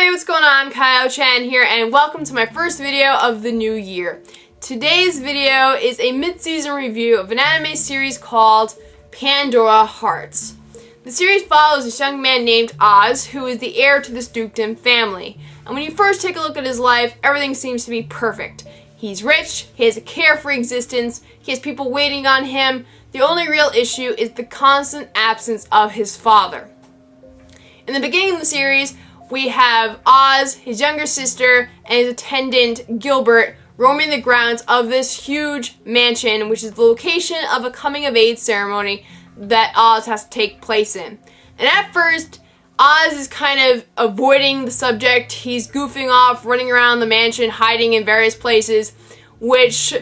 everybody, what's going on? Kio-chan here, and welcome to my first video of the new year. Today's video is a mid-season review of an anime series called Pandora Hearts. The series follows this young man named Oz, who is the heir to this dukedom family. And when you first take a look at his life, everything seems to be perfect. He's rich, he has a carefree existence, he has people waiting on him. The only real issue is the constant absence of his father. In the beginning of the series, we have Oz, his younger sister, and his attendant, Gilbert, roaming the grounds of this huge mansion, which is the location of a coming-of-age ceremony that Oz has to take place in. And at first, Oz is kind of avoiding the subject. He's goofing off, running around the mansion, hiding in various places, which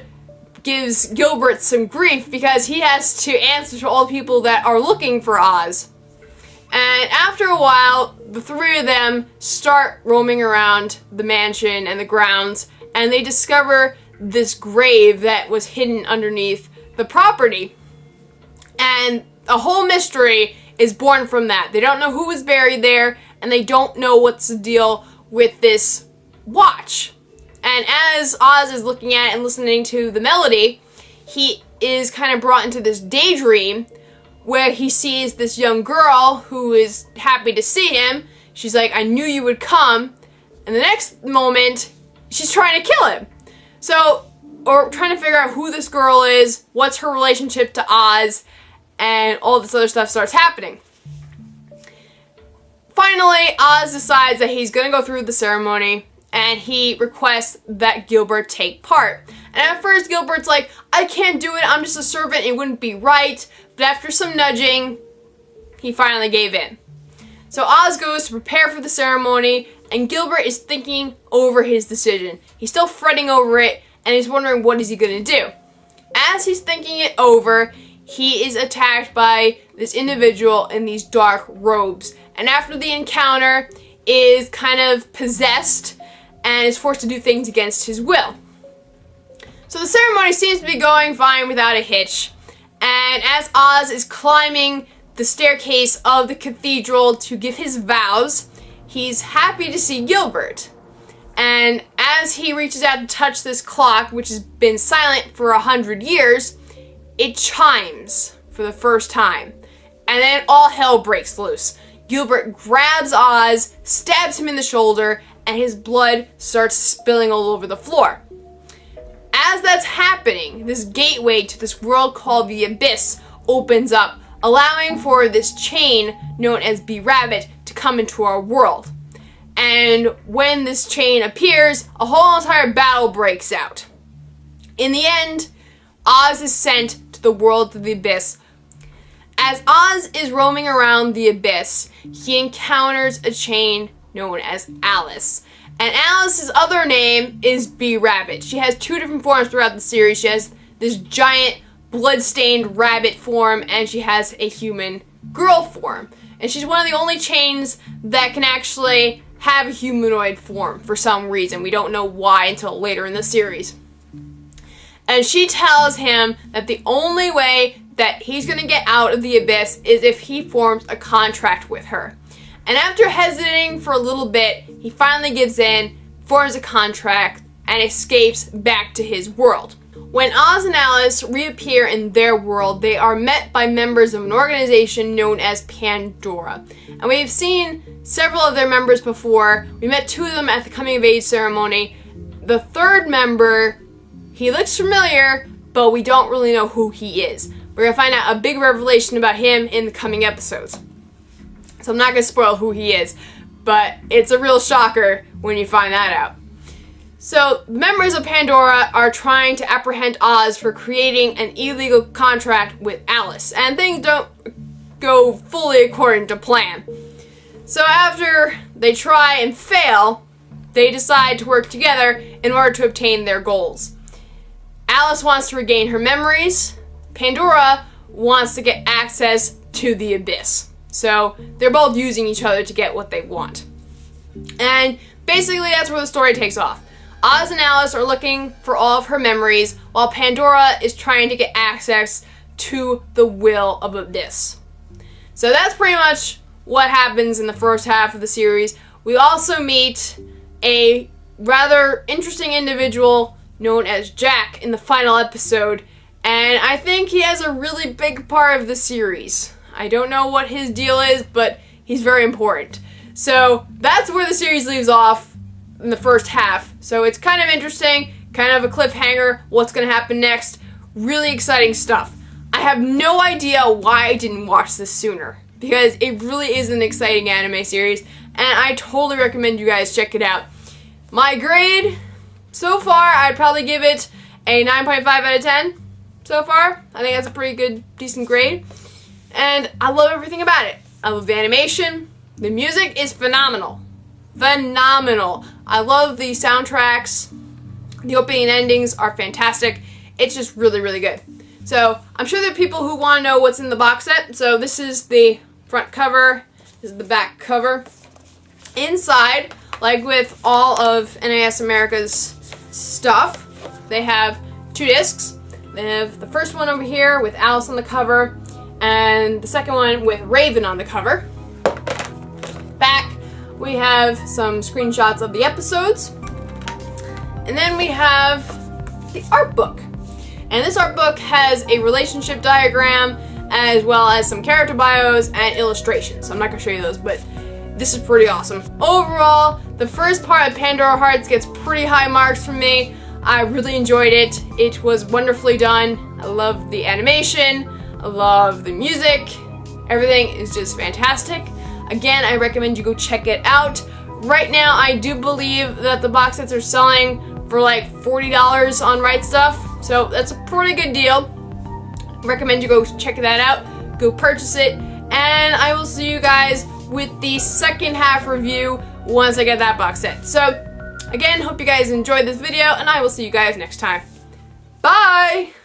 gives Gilbert some grief because he has to answer to all the people that are looking for Oz. And after a while, the three of them start roaming around the mansion and the grounds, and they discover this grave that was hidden underneath the property. And a whole mystery is born from that. They don't know who was buried there, and they don't know what's the deal with this watch. And as Oz is looking at it and listening to the melody, he is kind of brought into this daydream where he sees this young girl who is happy to see him. She's like, "I knew you would come." And the next moment, she's trying to kill him. Or trying to figure out who this girl is, what's her relationship to Oz, and all this other stuff starts happening. Finally, Oz decides that he's gonna go through the ceremony, and he requests that Gilbert take part. And at first, Gilbert's like, "I can't do it, I'm just a servant, it wouldn't be right." But after some nudging, he finally gave in. So Oz goes to prepare for the ceremony, and Gilbert is thinking over his decision. He's still fretting over it, and he's wondering what is he going to do. As he's thinking it over, he is attacked by this individual in these dark robes. And after the encounter, is kind of possessed and is forced to do things against his will. So the ceremony seems to be going fine without a hitch. And as Oz is climbing the staircase of the cathedral to give his vows, he's happy to see Gilbert. And as he reaches out to touch this clock, which has been silent for 100 years, it chimes for the first time. And then all hell breaks loose. Gilbert grabs Oz, stabs him in the shoulder, and his blood starts spilling all over the floor. As that's happening, this gateway to this world called the Abyss opens up, allowing for this chain known as B-Rabbit to come into our world. And when this chain appears, a whole entire battle breaks out. In the end, Oz is sent to the world of the Abyss. As Oz is roaming around the Abyss, he encounters a chain known as Alice. And Alice's other name is B-Rabbit. She has two different forms throughout the series. She has this giant blood-stained rabbit form, and she has a human girl form. And she's one of the only chains that can actually have a humanoid form for some reason. We don't know why until later in the series. And she tells him that the only way that he's going to get out of the Abyss is if he forms a contract with her. And after hesitating for a little bit, he finally gives in, forms a contract, and escapes back to his world. When Oz and Alice reappear in their world, they are met by members of an organization known as Pandora. And we've seen several of their members before. We met two of them at the coming-of-age ceremony. The third member, he looks familiar, but we don't really know who he is. We're going to find out a big revelation about him in the coming episodes. So I'm not going to spoil who he is, but it's a real shocker when you find that out. So, members of Pandora are trying to apprehend Oz for creating an illegal contract with Alice, and things don't go fully according to plan. So after they try and fail, they decide to work together in order to obtain their goals. Alice wants to regain her memories. Pandora wants to get access to the Abyss. So they're both using each other to get what they want. And basically that's where the story takes off. Oz and Alice are looking for all of her memories, while Pandora is trying to get access to the will of Abyss. So that's pretty much what happens in the first half of the series. We also meet a rather interesting individual known as Jack in the final episode, and I think he has a really big part of the series. I don't know what his deal is, but he's very important. So that's where the series leaves off in the first half. So it's kind of interesting, kind of a cliffhanger, what's going to happen next. Really exciting stuff. I have no idea why I didn't watch this sooner, because it really is an exciting anime series, and I totally recommend you guys check it out. My grade, so far, I'd probably give it a 9.5 out of 10 so far. I think that's a pretty good, decent grade. And I love everything about it. I love the animation. The music is phenomenal. Phenomenal. I love the soundtracks. The opening and endings are fantastic. It's just really, really good. So I'm sure there are people who want to know what's in the box set. So this is the front cover. This is the back cover. Inside, like with all of NAS America's stuff, they have 2 discs. They have the first one over here with Alice on the cover, and the second one with Raven on the cover. Back, we have some screenshots of the episodes. And then we have the art book. And this art book has a relationship diagram as well as some character bios and illustrations. So I'm not going to show you those, but this is pretty awesome. Overall, the first part of Pandora Hearts gets pretty high marks from me. I really enjoyed it. It was wonderfully done. I love the animation. I love the music. Everything is just fantastic. Again, I recommend you go check it out. Right now, I do believe that the box sets are selling for like $40 on Right Stuff. So that's a pretty good deal. Recommend you go check that out. Go purchase it. And I will see you guys with the second half review once I get that box set. So, again, hope you guys enjoyed this video, and I will see you guys next time. Bye!